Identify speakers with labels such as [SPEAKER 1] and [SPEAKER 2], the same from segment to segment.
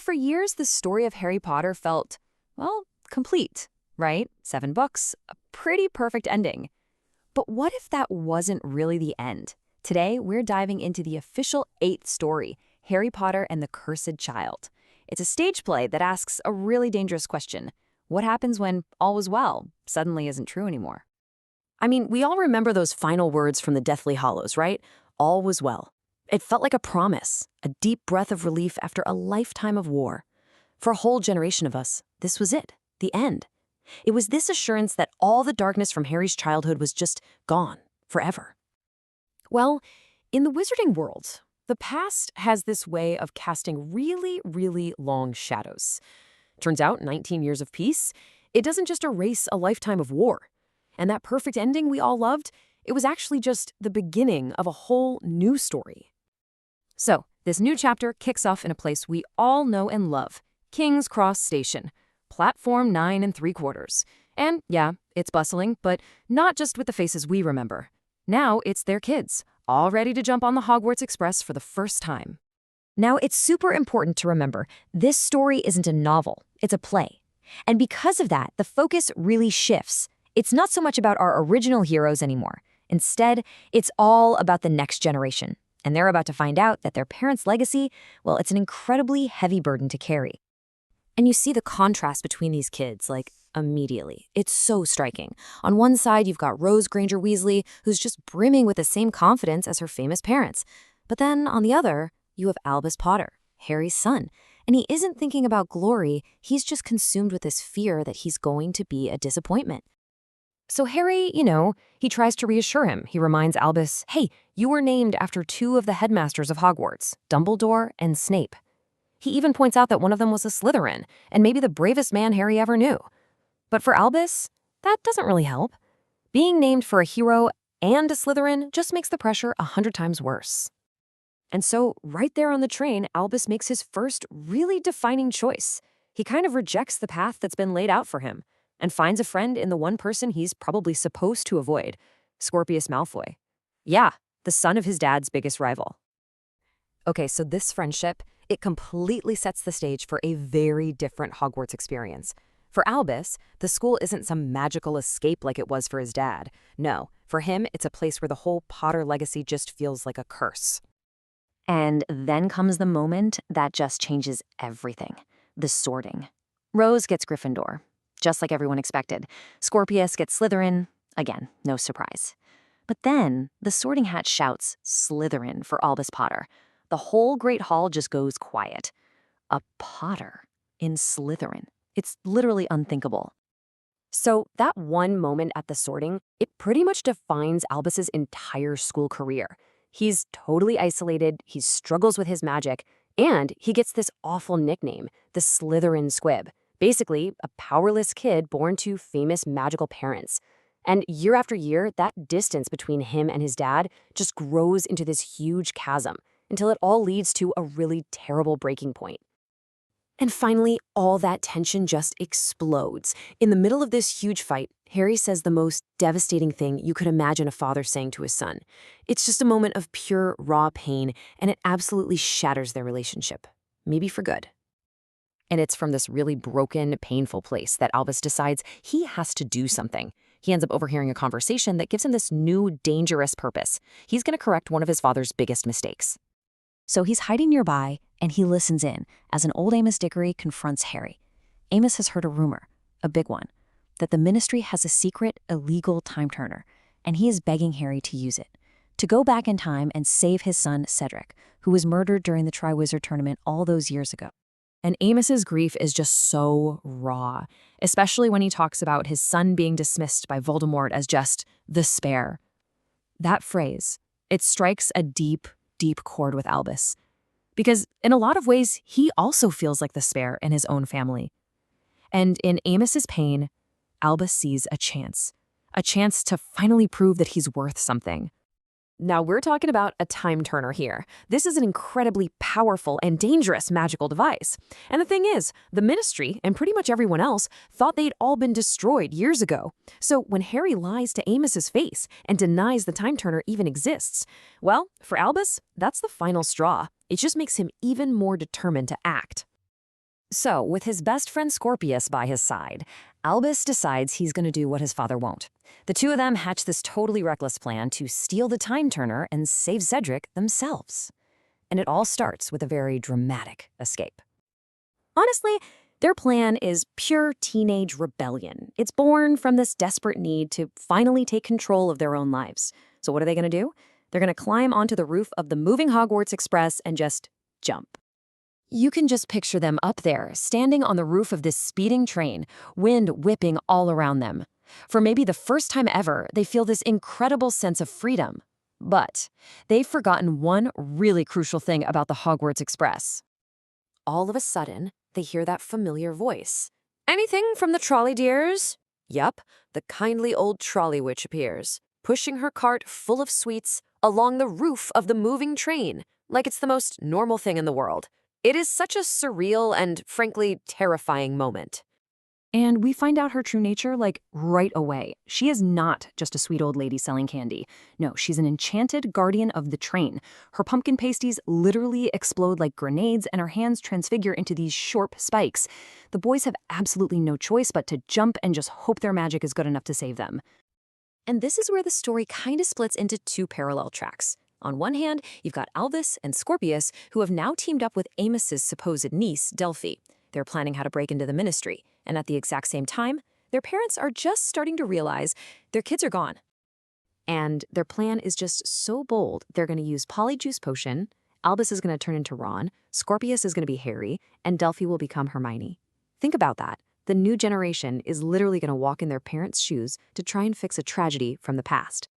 [SPEAKER 1] For years, the story of Harry Potter felt, well, complete, right? 7 books, a pretty perfect ending. But what if that wasn't really the end? Today, we're diving into the official 8th story, Harry Potter and the Cursed Child. It's a stage play that asks a really dangerous question. What happens when all was well suddenly isn't true anymore?
[SPEAKER 2] I mean, we all remember those final words from the Deathly Hallows, right? All was well. It felt like a promise, a deep breath of relief after a lifetime of war. For a whole generation of us, this was it, the end. It was this assurance that all the darkness from Harry's childhood was just gone, forever. Well, in the wizarding world, the past has this way of casting really, really long shadows. Turns out, 19 years of peace, it doesn't just erase a lifetime of war. And that perfect ending we all loved, it was actually just the beginning of a whole new story. So, this new chapter kicks off in a place we all know and love, King's Cross Station, platform 9 3/4. And yeah, it's bustling, but not just with the faces we remember. Now it's their kids, all ready to jump on the Hogwarts Express for the first time. Now, it's super important to remember, this story isn't a novel, it's a play. And because of that, the focus really shifts. It's not so much about our original heroes anymore. Instead, it's all about the next generation. And they're about to find out that their parents' legacy, well, it's an incredibly heavy burden to carry. And you see the contrast between these kids, immediately. It's so striking. On one side, you've got Rose Granger Weasley, who's just brimming with the same confidence as her famous parents. But then, on the other, you have Albus Potter, Harry's son. And he isn't thinking about glory, he's just consumed with this fear that he's going to be a disappointment. So Harry, he tries to reassure him. He reminds Albus, hey, you were named after 2 of the headmasters of Hogwarts, Dumbledore and Snape. He even points out that one of them was a Slytherin, and maybe the bravest man Harry ever knew. But for Albus, that doesn't really help. Being named for a hero and a Slytherin just makes the pressure 100 times worse. And so, right there on the train, Albus makes his first really defining choice. He kind of rejects the path that's been laid out for him, and finds a friend in the one person he's probably supposed to avoid, Scorpius Malfoy. Yeah, the son of his dad's biggest rival. Okay, so this friendship, it completely sets the stage for a very different Hogwarts experience. For Albus, the school isn't some magical escape like it was for his dad. No, for him, it's a place where the whole Potter legacy just feels like a curse. And then comes the moment that just changes everything. The sorting. Rose gets Gryffindor, just like everyone expected. Scorpius gets Slytherin. Again, no surprise. But then, the Sorting Hat shouts Slytherin for Albus Potter. The whole Great Hall just goes quiet. A Potter in Slytherin. It's literally unthinkable. So that one moment at the sorting, it pretty much defines Albus's entire school career. He's totally isolated, he struggles with his magic, and he gets this awful nickname, the Slytherin Squib. Basically, a powerless kid born to famous magical parents. And year after year, that distance between him and his dad just grows into this huge chasm until it all leads to a really terrible breaking point. And finally, all that tension just explodes. In the middle of this huge fight, Harry says the most devastating thing you could imagine a father saying to his son. It's just a moment of pure, raw pain, and it absolutely shatters their relationship. Maybe for good. And it's from this really broken, painful place that Albus decides he has to do something. He ends up overhearing a conversation that gives him this new, dangerous purpose. He's going to correct one of his father's biggest mistakes. So he's hiding nearby, and he listens in as an old Amos Dickory confronts Harry. Amos has heard a rumor, a big one, that the Ministry has a secret, illegal time turner, and he is begging Harry to use it, to go back in time and save his son, Cedric, who was murdered during the Triwizard Tournament all those years ago. And Amos's grief is just so raw, especially when he talks about his son being dismissed by Voldemort as just the spare. That phrase, it strikes a deep, deep chord with Albus. Because in a lot of ways, he also feels like the spare in his own family. And in Amos's pain, Albus sees a chance to finally prove that he's worth something. Now, we're talking about a time turner here. This is an incredibly powerful and dangerous magical device. And the thing is, the Ministry and pretty much everyone else thought they'd all been destroyed years ago. So when Harry lies to Amos's face and denies the time turner even exists, well, for Albus, that's the final straw. It just makes him even more determined to act.
[SPEAKER 1] So, with his best friend Scorpius by his side, Albus decides he's going to do what his father won't. The two of them hatch this totally reckless plan to steal the time turner and save Cedric themselves. And it all starts with a very dramatic escape.
[SPEAKER 2] Honestly, their plan is pure teenage rebellion. It's born from this desperate need to finally take control of their own lives. So what are they going to do? They're going to climb onto the roof of the moving Hogwarts Express and just jump.
[SPEAKER 1] You can just picture them up there, standing on the roof of this speeding train, wind whipping all around them. For maybe the first time ever, they feel this incredible sense of freedom. But they've forgotten one really crucial thing about the Hogwarts Express.
[SPEAKER 2] All of a sudden, they hear that familiar voice. "Anything from the trolley, dears?" Yup, the kindly old trolley witch appears, pushing her cart full of sweets along the roof of the moving train, like it's the most normal thing in the world. It is such a surreal and, frankly, terrifying moment.
[SPEAKER 1] And we find out her true nature, like, right away. She is not just a sweet old lady selling candy. No, she's an enchanted guardian of the train. Her pumpkin pasties literally explode like grenades, and her hands transfigure into these sharp spikes. The boys have absolutely no choice but to jump and just hope their magic is good enough to save them.
[SPEAKER 2] And this is where the story kind of splits into two parallel tracks. On one hand, you've got Albus and Scorpius, who have now teamed up with Amos's supposed niece, Delphi. They're planning how to break into the ministry, and at the exact same time, their parents are just starting to realize their kids are gone. And their plan is just so bold, they're going to use Polyjuice Potion, Albus is going to turn into Ron, Scorpius is going to be Harry, and Delphi will become Hermione. Think about that. The new generation is literally going to walk in their parents' shoes to try and fix a tragedy from the past.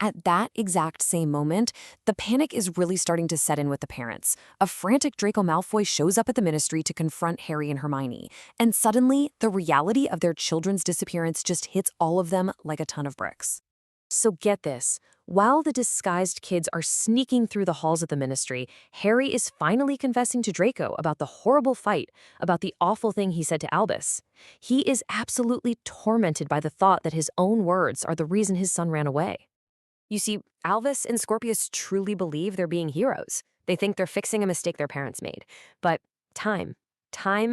[SPEAKER 2] At that exact same moment, the panic is really starting to set in with the parents. A frantic Draco Malfoy shows up at the ministry to confront Harry and Hermione, and suddenly, the reality of their children's disappearance just hits all of them like a ton of bricks. So get this. While the disguised kids are sneaking through the halls of the ministry, Harry is finally confessing to Draco about the horrible fight, about the awful thing he said to Albus. He is absolutely tormented by the thought that his own words are the reason his son ran away. You see, Albus and Scorpius truly believe they're being heroes. They think they're fixing a mistake their parents made. But time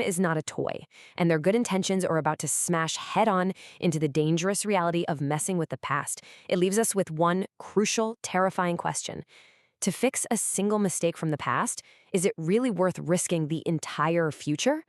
[SPEAKER 2] is not a toy, and their good intentions are about to smash head-on into the dangerous reality of messing with the past. It leaves us with one crucial, terrifying question. To fix a single mistake from the past, is it really worth risking the entire future?